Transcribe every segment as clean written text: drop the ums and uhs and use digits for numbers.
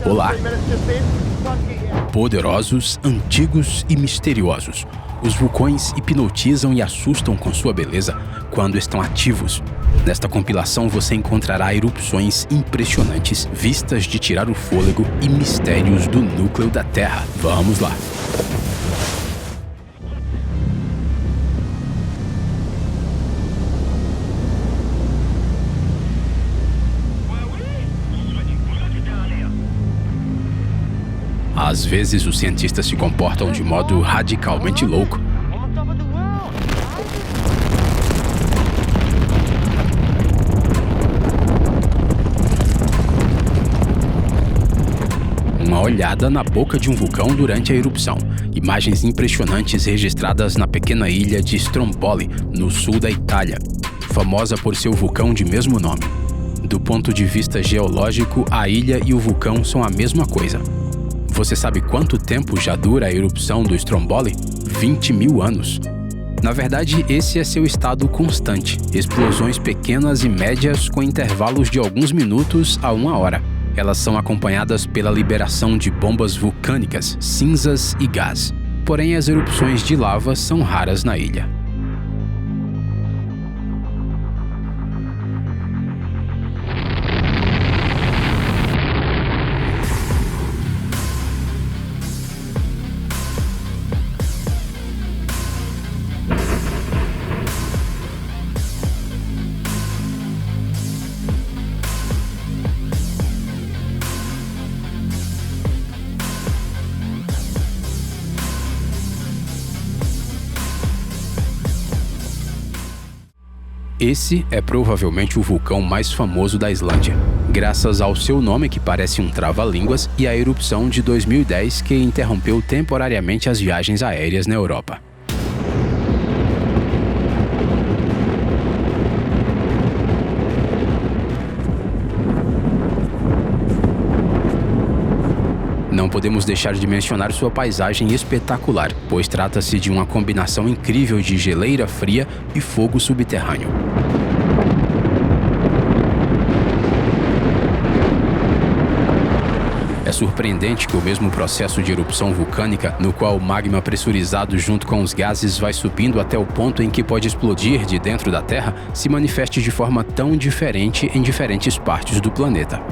Olá! Poderosos, antigos e misteriosos. Os vulcões hipnotizam e assustam com sua beleza quando estão ativos. Nesta compilação você encontrará erupções impressionantes, vistas de tirar o fôlego e mistérios do núcleo da Terra. Vamos lá! Às vezes os cientistas se comportam de modo radicalmente louco. Uma olhada na boca de um vulcão durante a erupção. Imagens impressionantes registradas na pequena ilha de Stromboli, no sul da Itália, famosa por seu vulcão de mesmo nome. Do ponto de vista geológico, a ilha e o vulcão são a mesma coisa. Você sabe quanto tempo já dura a erupção do Stromboli? 20 mil anos. Na verdade, esse é seu estado constante, explosões pequenas e médias com intervalos de alguns minutos a 1 hora. Elas são acompanhadas pela liberação de bombas vulcânicas, cinzas e gás. Porém, as erupções de lava são raras na ilha. Esse é provavelmente o vulcão mais famoso da Islândia, graças ao seu nome que parece um trava-línguas e à erupção de 2010 que interrompeu temporariamente as viagens aéreas na Europa. Não podemos deixar de mencionar sua paisagem espetacular, pois trata-se de uma combinação incrível de geleira fria e fogo subterrâneo. É surpreendente que o mesmo processo de erupção vulcânica, no qual o magma pressurizado junto com os gases vai subindo até o ponto em que pode explodir de dentro da Terra, se manifeste de forma tão diferente em diferentes partes do planeta.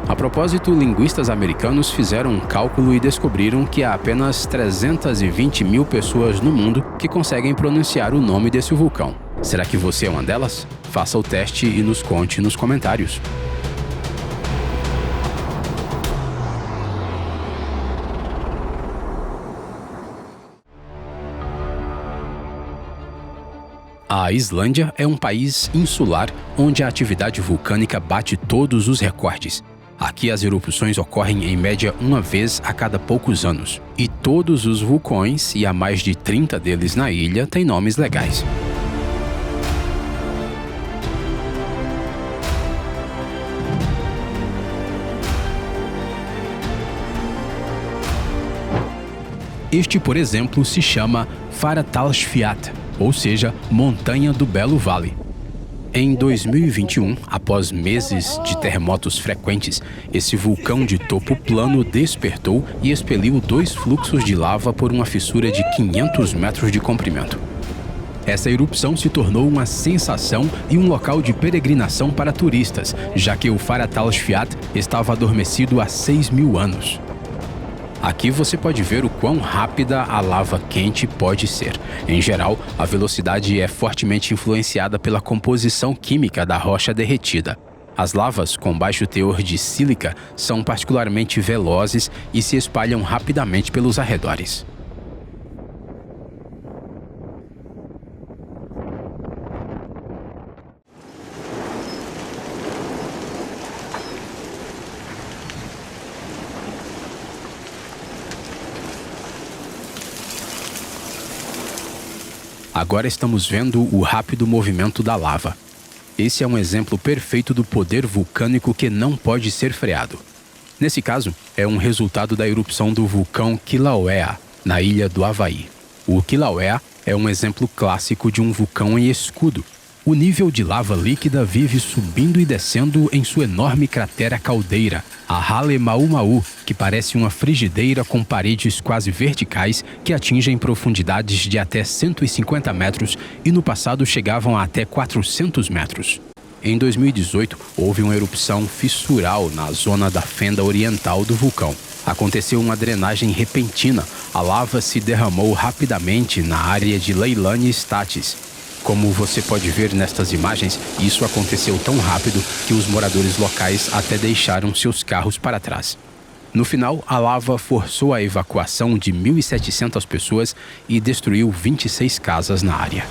A propósito, linguistas americanos fizeram um cálculo e descobriram que há apenas 320 mil pessoas no mundo que conseguem pronunciar o nome desse vulcão. Será que você é uma delas? Faça o teste e nos conte nos comentários. A Islândia é um país insular onde a atividade vulcânica bate todos os recordes. Aqui as erupções ocorrem em média uma vez a cada poucos anos. E todos os vulcões, e há mais de 30 deles na ilha, têm nomes legais. Este, por exemplo, se chama Faratalsfjall, ou seja, Montanha do Belo Vale. Em 2021, após meses de terremotos frequentes, esse vulcão de topo plano despertou e expeliu 2 fluxos de lava por uma fissura de 500 metros de comprimento. Essa erupção se tornou uma sensação e um local de peregrinação para turistas, já que o Faratalsfjall estava adormecido há 6 mil anos. Aqui você pode ver o quão rápida a lava quente pode ser. Em geral, a velocidade é fortemente influenciada pela composição química da rocha derretida. As lavas com baixo teor de sílica são particularmente velozes e se espalham rapidamente pelos arredores. Agora estamos vendo o rápido movimento da lava. Esse é um exemplo perfeito do poder vulcânico que não pode ser freado. Nesse caso, é um resultado da erupção do vulcão Kilauea, na ilha do Havaí. O Kilauea é um exemplo clássico de um vulcão em escudo. O nível de lava líquida vive subindo e descendo em sua enorme cratera caldeira, a Hale Mau, que parece uma frigideira com paredes quase verticais que atingem profundidades de até 150 metros e no passado chegavam a até 400 metros. Em 2018, houve uma erupção fissural na zona da fenda oriental do vulcão. Aconteceu uma drenagem repentina. A lava se derramou rapidamente na área de Leilani Statis. Como você pode ver nestas imagens, isso aconteceu tão rápido que os moradores locais até deixaram seus carros para trás. No final, a lava forçou a evacuação de 1.700 pessoas e destruiu 26 casas na área.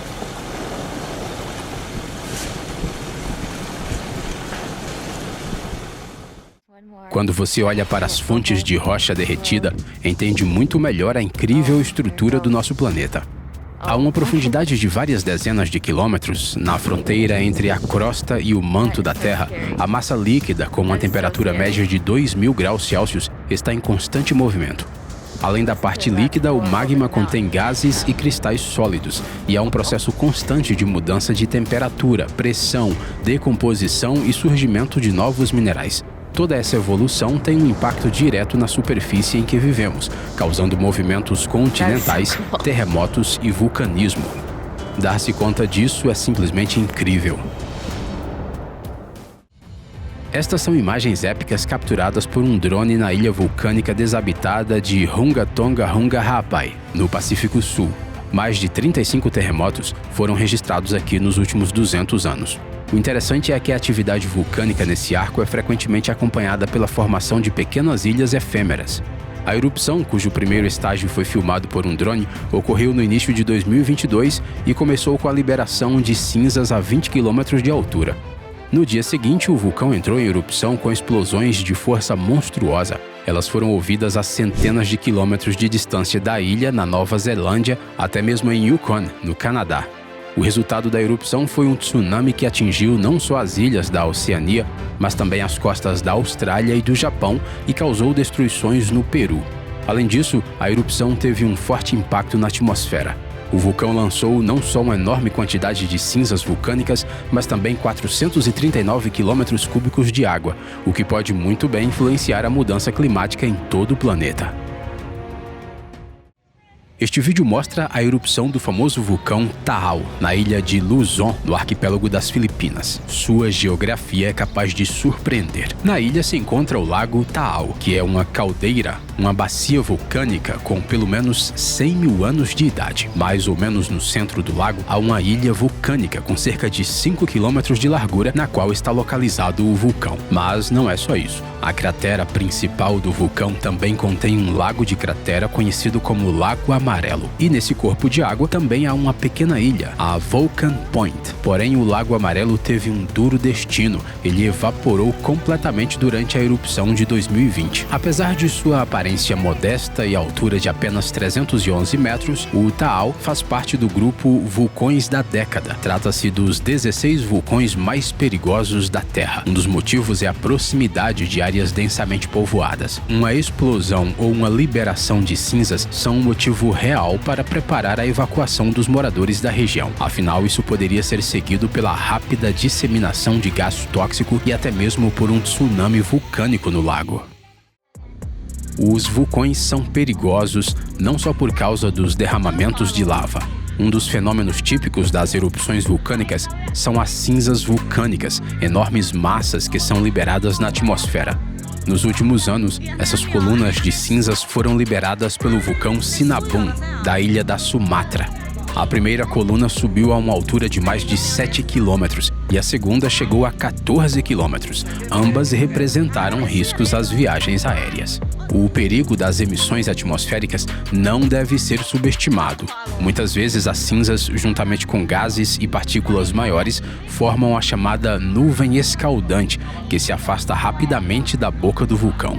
Quando você olha para as fontes de rocha derretida, entende muito melhor a incrível estrutura do nosso planeta. A uma profundidade de várias dezenas de quilômetros, na fronteira entre a crosta e o manto da Terra, a massa líquida, com uma temperatura média de 2.000 graus Celsius, está em constante movimento. Além da parte líquida, o magma contém gases e cristais sólidos, e há um processo constante de mudança de temperatura, pressão, decomposição e surgimento de novos minerais. Toda essa evolução tem um impacto direto na superfície em que vivemos, causando movimentos continentais, terremotos e vulcanismo. Dar-se conta disso é simplesmente incrível. Estas são imagens épicas capturadas por um drone na ilha vulcânica desabitada de Hunga Tonga Hunga Ha'apai, no Pacífico Sul. Mais de 35 terremotos foram registrados aqui nos últimos 200 anos. O interessante é que a atividade vulcânica nesse arco é frequentemente acompanhada pela formação de pequenas ilhas efêmeras. A erupção, cujo primeiro estágio foi filmado por um drone, ocorreu no início de 2022 e começou com a liberação de cinzas a 20 km de altura. No dia seguinte, o vulcão entrou em erupção com explosões de força monstruosa. Elas foram ouvidas a centenas de quilômetros de distância da ilha, na Nova Zelândia, até mesmo em Yukon, no Canadá. O resultado da erupção foi um tsunami que atingiu não só as ilhas da Oceania, mas também as costas da Austrália e do Japão e causou destruições no Peru. Além disso, a erupção teve um forte impacto na atmosfera. O vulcão lançou não só uma enorme quantidade de cinzas vulcânicas, mas também 439 quilômetros cúbicos de água, o que pode muito bem influenciar a mudança climática em todo o planeta. Este vídeo mostra a erupção do famoso vulcão Taal, na ilha de Luzon, no arquipélago das Filipinas. Sua geografia é capaz de surpreender. Na ilha se encontra o lago Taal, que é uma caldeira, uma bacia vulcânica com pelo menos 100 mil anos de idade. Mais ou menos no centro do lago há uma ilha vulcânica com cerca de 5 quilômetros de largura, na qual está localizado o vulcão. Mas não é só isso. A cratera principal do vulcão também contém um lago de cratera conhecido como Lago Amarelo. E nesse corpo de água também há uma pequena ilha, a Volcan Point. Porém, o Lago Amarelo teve um duro destino. Ele evaporou completamente durante a erupção de 2020. Apesar de sua aparência modesta e altura de apenas 311 metros, o Taal faz parte do grupo Vulcões da Década. Trata-se dos 16 vulcões mais perigosos da Terra. Um dos motivos é a proximidade de áreas densamente povoadas. Uma explosão ou uma liberação de cinzas são um motivo real para preparar a evacuação dos moradores da região. Afinal, isso poderia ser seguido pela rápida disseminação de gás tóxico e até mesmo por um tsunami vulcânico no lago. Os vulcões são perigosos não só por causa dos derramamentos de lava. Um dos fenômenos típicos das erupções vulcânicas são as cinzas vulcânicas, enormes massas que são liberadas na atmosfera. Nos últimos anos, essas colunas de cinzas foram liberadas pelo vulcão Sinabung, da ilha da Sumatra. A primeira coluna subiu a uma altura de mais de 7 quilômetros e a segunda chegou a 14 quilômetros. Ambas representaram riscos às viagens aéreas. O perigo das emissões atmosféricas não deve ser subestimado. Muitas vezes as cinzas, juntamente com gases e partículas maiores, formam a chamada nuvem escaldante, que se afasta rapidamente da boca do vulcão.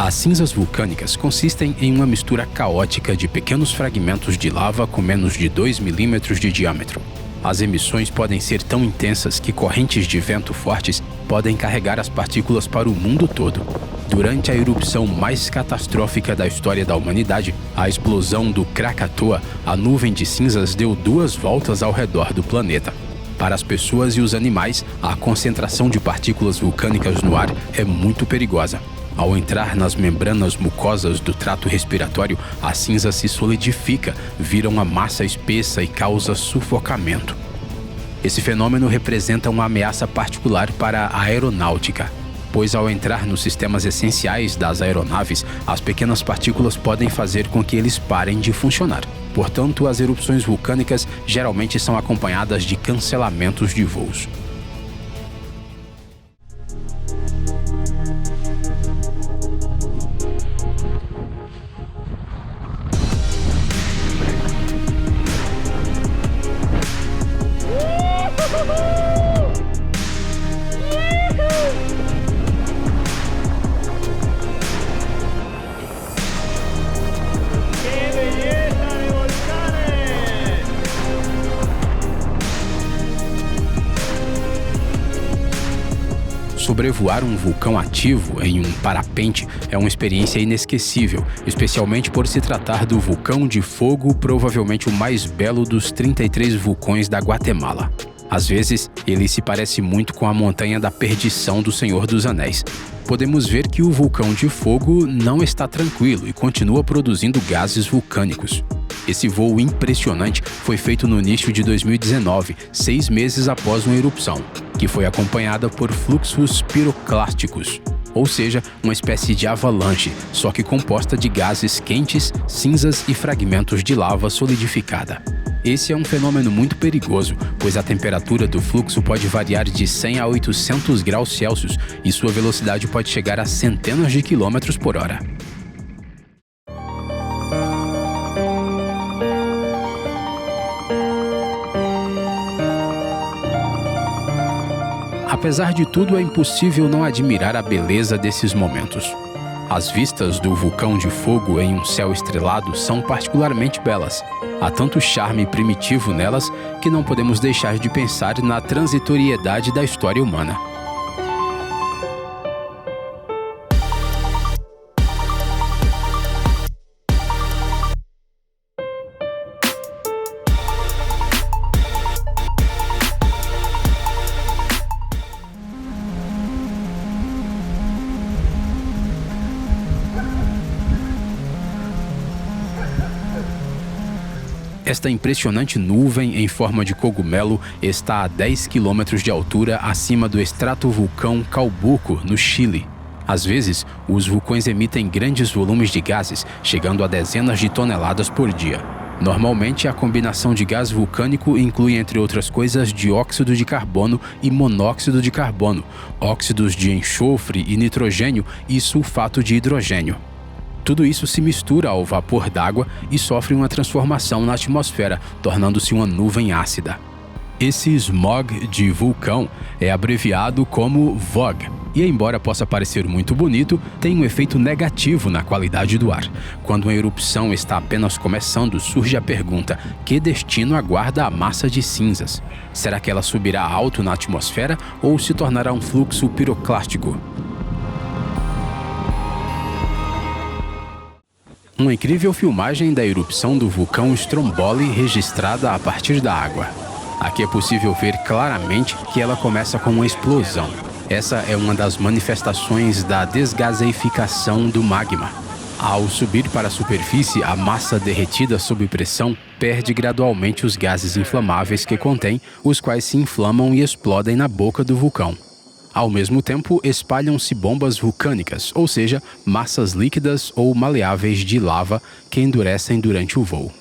As cinzas vulcânicas consistem em uma mistura caótica de pequenos fragmentos de lava com menos de 2 milímetros de diâmetro. As emissões podem ser tão intensas que correntes de vento fortes podem carregar as partículas para o mundo todo. Durante a erupção mais catastrófica da história da humanidade, a explosão do Krakatoa, a nuvem de cinzas deu 2 voltas ao redor do planeta. Para as pessoas e os animais, a concentração de partículas vulcânicas no ar é muito perigosa. Ao entrar nas membranas mucosas do trato respiratório, a cinza se solidifica, vira uma massa espessa e causa sufocamento. Esse fenômeno representa uma ameaça particular para a aeronáutica, pois ao entrar nos sistemas essenciais das aeronaves, as pequenas partículas podem fazer com que eles parem de funcionar. Portanto, as erupções vulcânicas geralmente são acompanhadas de cancelamentos de voos. Sobrevoar um vulcão ativo em um parapente é uma experiência inesquecível, especialmente por se tratar do vulcão de fogo, provavelmente o mais belo dos 33 vulcões da Guatemala. Às vezes, ele se parece muito com a Montanha da Perdição do Senhor dos Anéis. Podemos ver que o vulcão de fogo não está tranquilo e continua produzindo gases vulcânicos. Esse voo impressionante foi feito no início de 2019, 6 meses após uma erupção, que foi acompanhada por fluxos piroclásticos, ou seja, uma espécie de avalanche, só que composta de gases quentes, cinzas e fragmentos de lava solidificada. Esse é um fenômeno muito perigoso, pois a temperatura do fluxo pode variar de 100 a 800 graus Celsius e sua velocidade pode chegar a centenas de quilômetros por hora. Apesar de tudo, é impossível não admirar a beleza desses momentos. As vistas do vulcão de fogo em um céu estrelado são particularmente belas. Há tanto charme primitivo nelas que não podemos deixar de pensar na transitoriedade da história humana. Esta impressionante nuvem em forma de cogumelo está a 10 quilômetros de altura acima do estratovulcão Calbuco, no Chile. Às vezes, os vulcões emitem grandes volumes de gases, chegando a dezenas de toneladas por dia. Normalmente, a combinação de gás vulcânico inclui, entre outras coisas, dióxido de carbono e monóxido de carbono, óxidos de enxofre e nitrogênio e sulfato de hidrogênio. Tudo isso se mistura ao vapor d'água e sofre uma transformação na atmosfera, tornando-se uma nuvem ácida. Esse smog de vulcão é abreviado como VOG, e embora possa parecer muito bonito, tem um efeito negativo na qualidade do ar. Quando uma erupção está apenas começando, surge a pergunta: que destino aguarda a massa de cinzas? Será que ela subirá alto na atmosfera ou se tornará um fluxo piroclástico? Uma incrível filmagem da erupção do vulcão Stromboli registrada a partir da água. Aqui é possível ver claramente que ela começa com uma explosão. Essa é uma das manifestações da desgaseificação do magma. Ao subir para a superfície, a massa derretida sob pressão perde gradualmente os gases inflamáveis que contém, os quais se inflamam e explodem na boca do vulcão. Ao mesmo tempo, espalham-se bombas vulcânicas, ou seja, massas líquidas ou maleáveis de lava que endurecem durante o voo.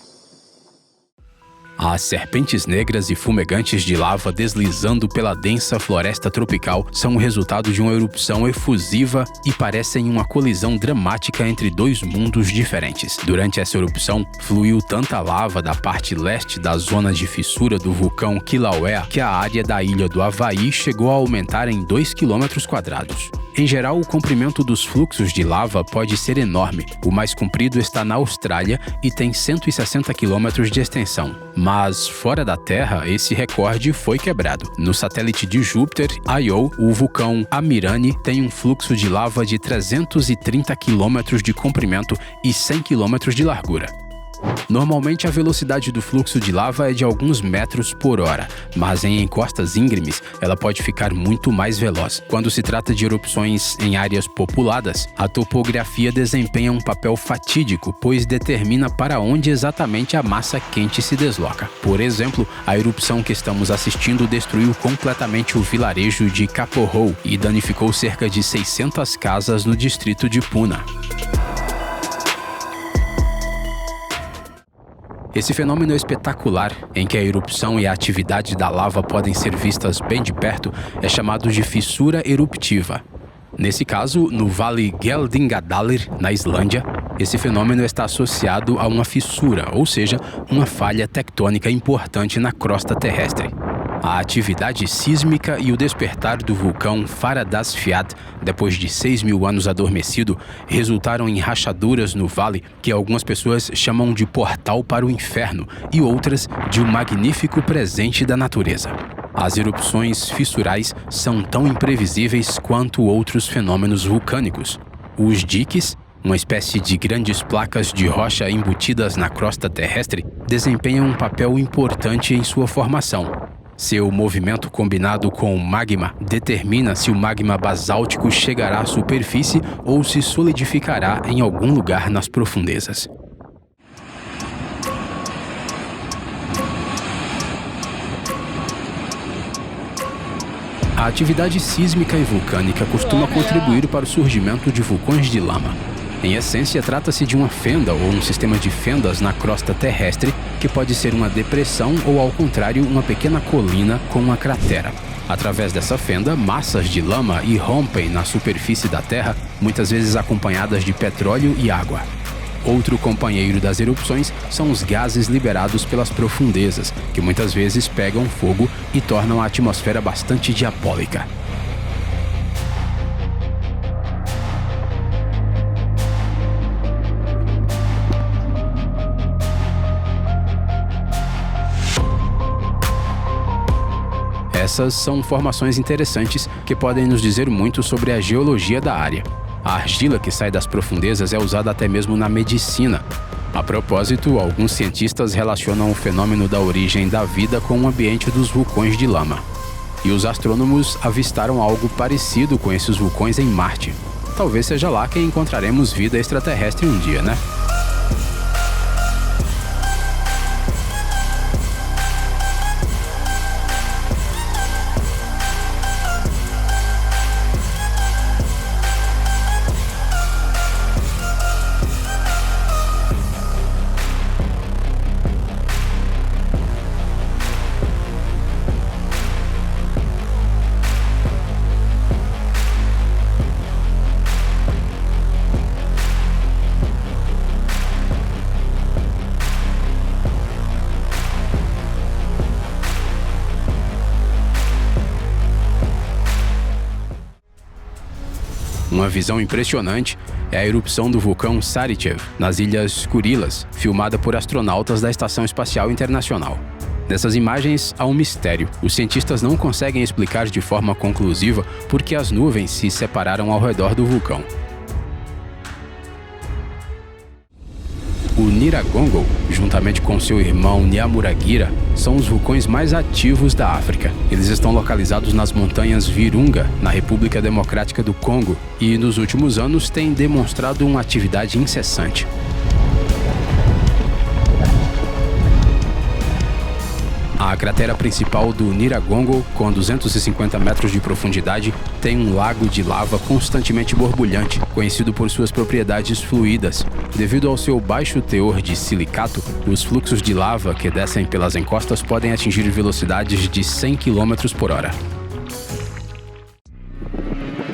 As serpentes negras e fumegantes de lava deslizando pela densa floresta tropical são o resultado de uma erupção efusiva e parecem uma colisão dramática entre dois mundos diferentes. Durante essa erupção, fluiu tanta lava da parte leste da zona de fissura do vulcão Kilauea que a área da ilha do Havaí chegou a aumentar em 2 km². Em geral, o comprimento dos fluxos de lava pode ser enorme. O mais comprido está na Austrália e tem 160 km de extensão. Mas, fora da Terra, esse recorde foi quebrado. No satélite de Júpiter, Io, o vulcão Amirani tem um fluxo de lava de 330 km de comprimento e 100 km de largura. Normalmente a velocidade do fluxo de lava é de alguns metros por hora, mas em encostas íngremes ela pode ficar muito mais veloz. Quando se trata de erupções em áreas populadas, a topografia desempenha um papel fatídico, pois determina para onde exatamente a massa quente se desloca. Por exemplo, a erupção que estamos assistindo destruiu completamente o vilarejo de Kaporou e danificou cerca de 600 casas no distrito de Puna. Esse fenômeno espetacular, em que a erupção e a atividade da lava podem ser vistas bem de perto, é chamado de fissura eruptiva. Nesse caso, no Vale Geldingadalur, na Islândia, esse fenômeno está associado a uma fissura, ou seja, uma falha tectônica importante na crosta terrestre. A atividade sísmica e o despertar do vulcão Faradalsfjall, depois de 6.000 anos adormecido, resultaram em rachaduras no vale que algumas pessoas chamam de portal para o inferno e outras de um magnífico presente da natureza. As erupções fissurais são tão imprevisíveis quanto outros fenômenos vulcânicos. Os diques, uma espécie de grandes placas de rocha embutidas na crosta terrestre, desempenham um papel importante em sua formação. Seu movimento combinado com o magma determina se o magma basáltico chegará à superfície ou se solidificará em algum lugar nas profundezas. A atividade sísmica e vulcânica costuma contribuir para o surgimento de vulcões de lama. Em essência, trata-se de uma fenda ou um sistema de fendas na crosta terrestre que pode ser uma depressão ou, ao contrário, uma pequena colina com uma cratera. Através dessa fenda, massas de lama irrompem na superfície da Terra, muitas vezes acompanhadas de petróleo e água. Outro companheiro das erupções são os gases liberados pelas profundezas, que muitas vezes pegam fogo e tornam a atmosfera bastante diabólica. Essas são formações interessantes que podem nos dizer muito sobre a geologia da área. A argila que sai das profundezas é usada até mesmo na medicina. A propósito, alguns cientistas relacionam o fenômeno da origem da vida com o ambiente dos vulcões de lama. E os astrônomos avistaram algo parecido com esses vulcões em Marte. Talvez seja lá que encontraremos vida extraterrestre um dia, né? Uma visão impressionante é a erupção do vulcão Sarychev, nas Ilhas Kurilas, filmada por astronautas da Estação Espacial Internacional. Nessas imagens há um mistério. Os cientistas não conseguem explicar de forma conclusiva por que as nuvens se separaram ao redor do vulcão. O Nyiragongo, juntamente com seu irmão Nyamuragira, são os vulcões mais ativos da África. Eles estão localizados nas montanhas Virunga, na República Democrática do Congo, e nos últimos anos têm demonstrado uma atividade incessante. A cratera principal do Nyiragongo, com 250 metros de profundidade, tem um lago de lava constantemente borbulhante, conhecido por suas propriedades fluídas. Devido ao seu baixo teor de silicato, os fluxos de lava que descem pelas encostas podem atingir velocidades de 100 km por hora.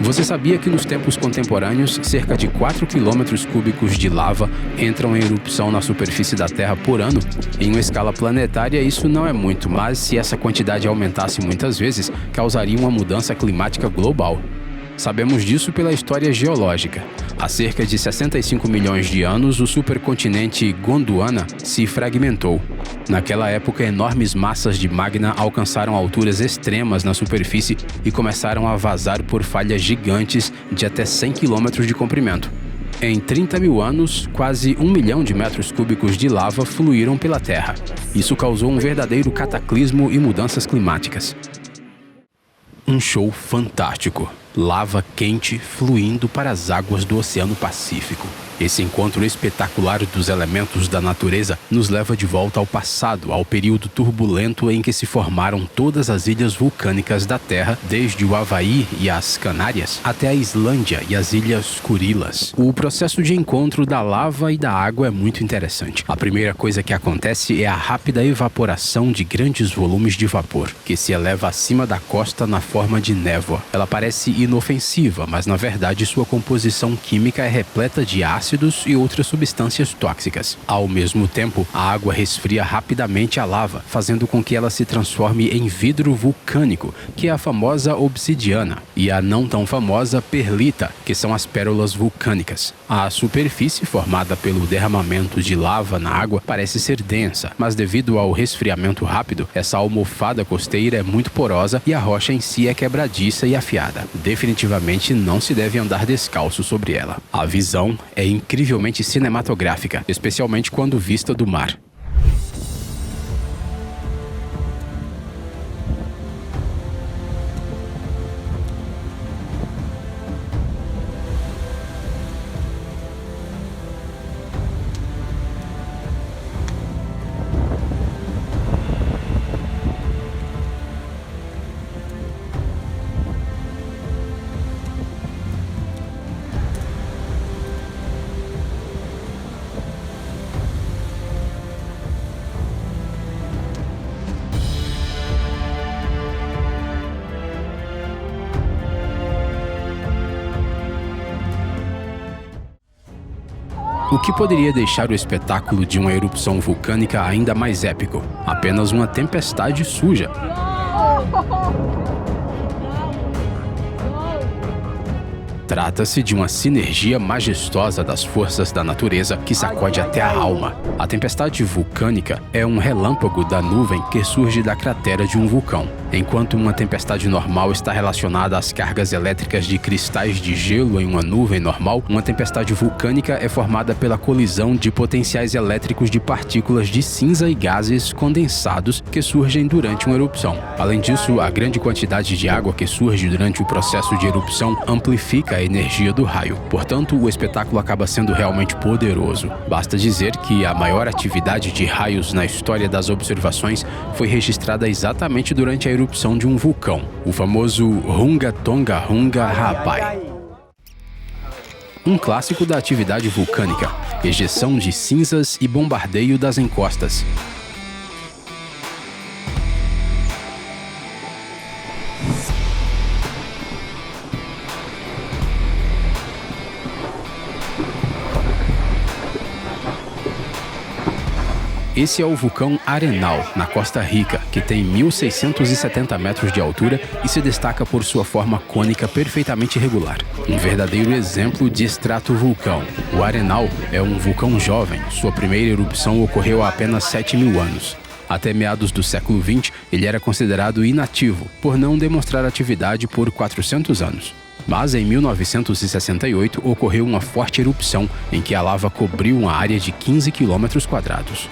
Você sabia que nos tempos contemporâneos, cerca de 4 quilômetros cúbicos de lava entram em erupção na superfície da Terra por ano? Em uma escala planetária, isso não é muito, mas se essa quantidade aumentasse muitas vezes, causaria uma mudança climática global. Sabemos disso pela história geológica. Há cerca de 65 milhões de anos, o supercontinente Gondwana se fragmentou. Naquela época, enormes massas de magma alcançaram alturas extremas na superfície e começaram a vazar por falhas gigantes de até 100 km de comprimento. Em 30 mil anos, quase 1 milhão de metros cúbicos de lava fluíram pela Terra. Isso causou um verdadeiro cataclismo e mudanças climáticas. Um show fantástico. Lava quente fluindo para as águas do Oceano Pacífico. Esse encontro espetacular dos elementos da natureza nos leva de volta ao passado, ao período turbulento em que se formaram todas as ilhas vulcânicas da Terra, desde o Havaí e as Canárias até a Islândia e as Ilhas Kurilas. O processo de encontro da lava e da água é muito interessante. A primeira coisa que acontece é a rápida evaporação de grandes volumes de vapor, que se eleva acima da costa na forma de névoa. Ela parece inofensiva, mas na verdade sua composição química é repleta de ácidos e outras substâncias tóxicas. Ao mesmo tempo, a água resfria rapidamente a lava, fazendo com que ela se transforme em vidro vulcânico, que é a famosa obsidiana, e a não tão famosa perlita, que são as pérolas vulcânicas. A superfície, formada pelo derramamento de lava na água, parece ser densa, mas devido ao resfriamento rápido, essa almofada costeira é muito porosa e a rocha em si é quebradiça e afiada. Definitivamente não se deve andar descalço sobre ela. A visão é incrivelmente cinematográfica, especialmente quando vista do mar. O que poderia deixar o espetáculo de uma erupção vulcânica ainda mais épico? Apenas uma tempestade suja. Trata-se de uma sinergia majestosa das forças da natureza que sacode até a alma. A tempestade vulcânica é um relâmpago da nuvem que surge da cratera de um vulcão. Enquanto uma tempestade normal está relacionada às cargas elétricas de cristais de gelo em uma nuvem normal, uma tempestade vulcânica é formada pela colisão de potenciais elétricos de partículas de cinza e gases condensados que surgem durante uma erupção. Além disso, a grande quantidade de água que surge durante o processo de erupção amplifica a energia do raio. Portanto, o espetáculo acaba sendo realmente poderoso. Basta dizer que a maior atividade de raios na história das observações foi registrada exatamente durante a erupção de um vulcão, o famoso Runga Tonga Runga Rabai. Um clássico da atividade vulcânica, ejeção de cinzas e bombardeio das encostas. Esse é o vulcão Arenal, na Costa Rica, que tem 1.670 metros de altura e se destaca por sua forma cônica perfeitamente irregular. Um verdadeiro exemplo de estratovulcão. O Arenal é um vulcão jovem. Sua primeira erupção ocorreu há apenas 7.000 anos. Até meados do século XX, ele era considerado inativo, por não demonstrar atividade por 400 anos. Mas em 1968 ocorreu uma forte erupção em que a lava cobriu uma área de 15 quilômetros quadrados.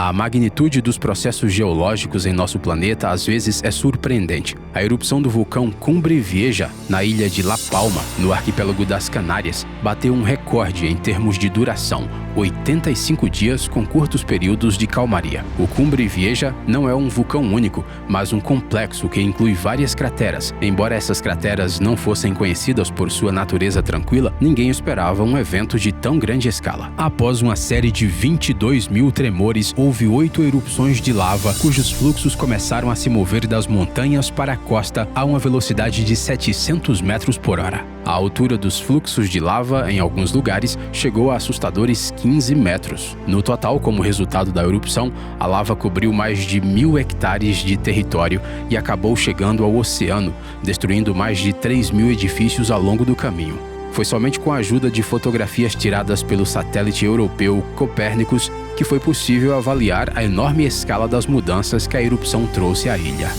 A magnitude dos processos geológicos em nosso planeta às vezes é surpreendente. A erupção do vulcão Cumbre Vieja, na ilha de La Palma, no arquipélago das Canárias, bateu um recorde em termos de duração, 85 dias com curtos períodos de calmaria. O Cumbre Vieja não é um vulcão único, mas um complexo que inclui várias crateras. Embora essas crateras não fossem conhecidas por sua natureza tranquila, ninguém esperava um evento de tão grande escala. Após uma série de 22 mil tremores, houve 8 erupções de lava, cujos fluxos começaram a se mover das montanhas para a costa a uma velocidade de 700 metros por hora. A altura dos fluxos de lava, em alguns lugares, chegou a assustadores 15 metros. No total, como resultado da erupção, a lava cobriu mais de 1.000 hectares de território e acabou chegando ao oceano, destruindo mais de 3.000 edifícios ao longo do caminho. Foi somente com a ajuda de fotografias tiradas pelo satélite europeu Copérnicus que foi possível avaliar a enorme escala das mudanças que a erupção trouxe à ilha.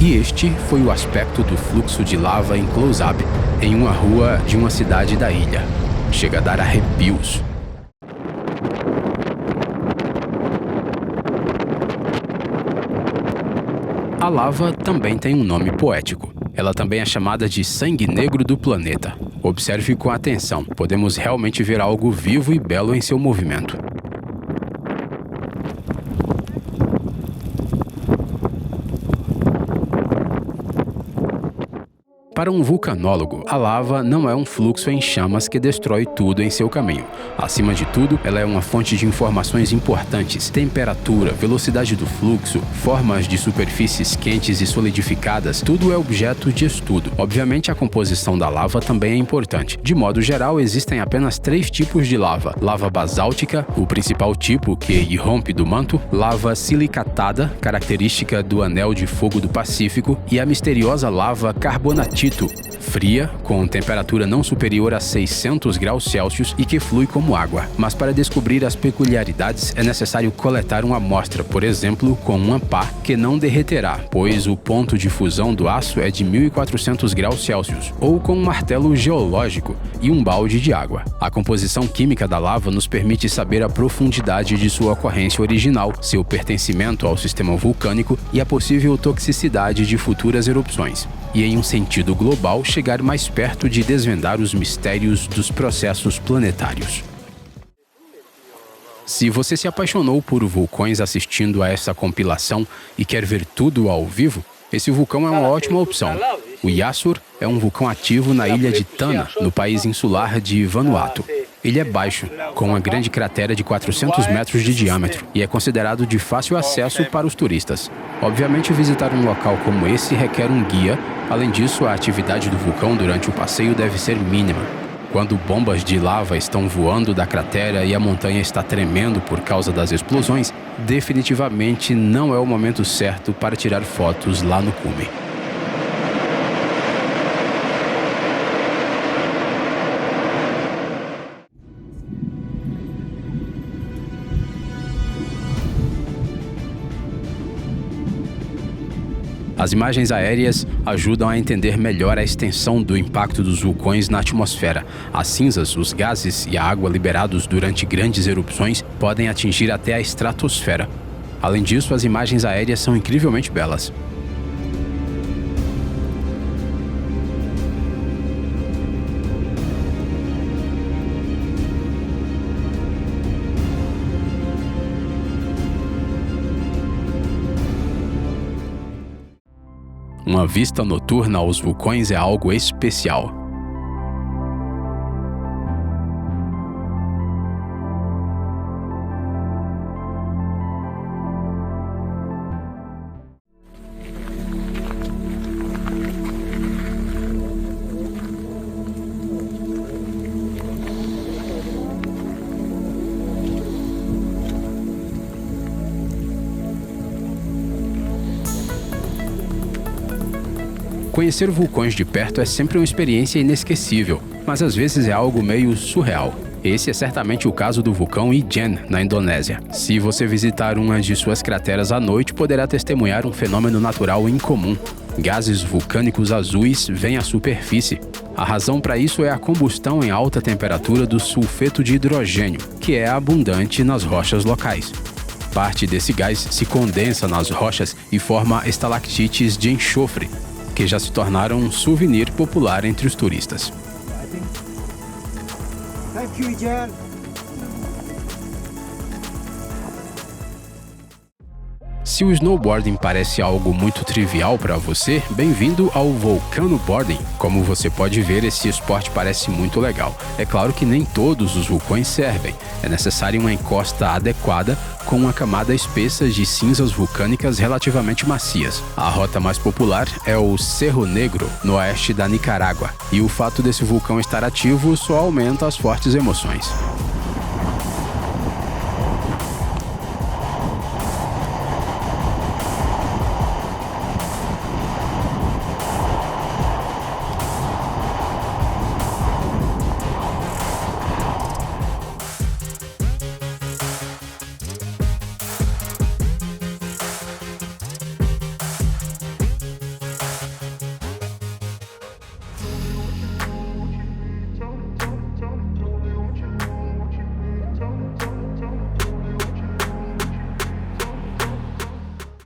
E este foi o aspecto do fluxo de lava em close-up em uma rua de uma cidade da ilha. Chega a dar arrepios. A lava também tem um nome poético. Ela também é chamada de sangue negro do planeta. Observe com atenção, podemos realmente ver algo vivo e belo em seu movimento. Para um vulcanólogo, a lava não é um fluxo em chamas que destrói tudo em seu caminho. Acima de tudo, ela é uma fonte de informações importantes: temperatura, velocidade do fluxo, formas de superfícies quentes e solidificadas, tudo é objeto de estudo. Obviamente, a composição da lava também é importante. De modo geral, existem apenas 3 tipos de lava: lava basáltica, o principal tipo que irrompe do manto, lava silicatada, característica do Anel de Fogo do Pacífico, e a misteriosa lava carbonatita, fria, com temperatura não superior a 600 graus Celsius e que flui como água. Mas para descobrir as peculiaridades é necessário coletar uma amostra, por exemplo, com uma pá que não derreterá, pois o ponto de fusão do aço é de 1400 graus Celsius, ou com um martelo geológico e um balde de água. A composição química da lava nos permite saber a profundidade de sua ocorrência original, seu pertencimento ao sistema vulcânico e a possível toxicidade de futuras erupções. E, em um sentido global, chegar mais perto de desvendar os mistérios dos processos planetários. Se você se apaixonou por vulcões assistindo a essa compilação e quer ver tudo ao vivo, esse vulcão é uma ótima opção. O Yasur é um vulcão ativo na ilha de Tana, no país insular de Vanuatu. Ele é baixo, com uma grande cratera de 400 metros de diâmetro e é considerado de fácil acesso para os turistas. Obviamente, visitar um local como esse requer um guia. Além disso, a atividade do vulcão durante o passeio deve ser mínima. Quando bombas de lava estão voando da cratera e a montanha está tremendo por causa das explosões, definitivamente não é o momento certo para tirar fotos lá no cume. As imagens aéreas ajudam a entender melhor a extensão do impacto dos vulcões na atmosfera. As cinzas, os gases e a água liberados durante grandes erupções podem atingir até a estratosfera. Além disso, as imagens aéreas são incrivelmente belas. Uma vista noturna aos vulcões é algo especial. Conhecer vulcões de perto é sempre uma experiência inesquecível, mas às vezes é algo meio surreal. Esse é certamente o caso do vulcão Ijen, na Indonésia. Se você visitar uma de suas crateras à noite, poderá testemunhar um fenômeno natural incomum. Gases vulcânicos azuis vêm à superfície. A razão para isso é a combustão em alta temperatura do sulfeto de hidrogênio, que é abundante nas rochas locais. Parte desse gás se condensa nas rochas e forma estalactites de enxofre, que já se tornaram um souvenir popular entre os turistas. Thank you, Jan. Se o snowboarding parece algo muito trivial para você, bem-vindo ao Volcanoboarding. Como você pode ver, esse esporte parece muito legal. É claro que nem todos os vulcões servem. É necessária uma encosta adequada com uma camada espessa de cinzas vulcânicas relativamente macias. A rota mais popular é o Cerro Negro, no oeste da Nicarágua, e o fato desse vulcão estar ativo só aumenta as fortes emoções.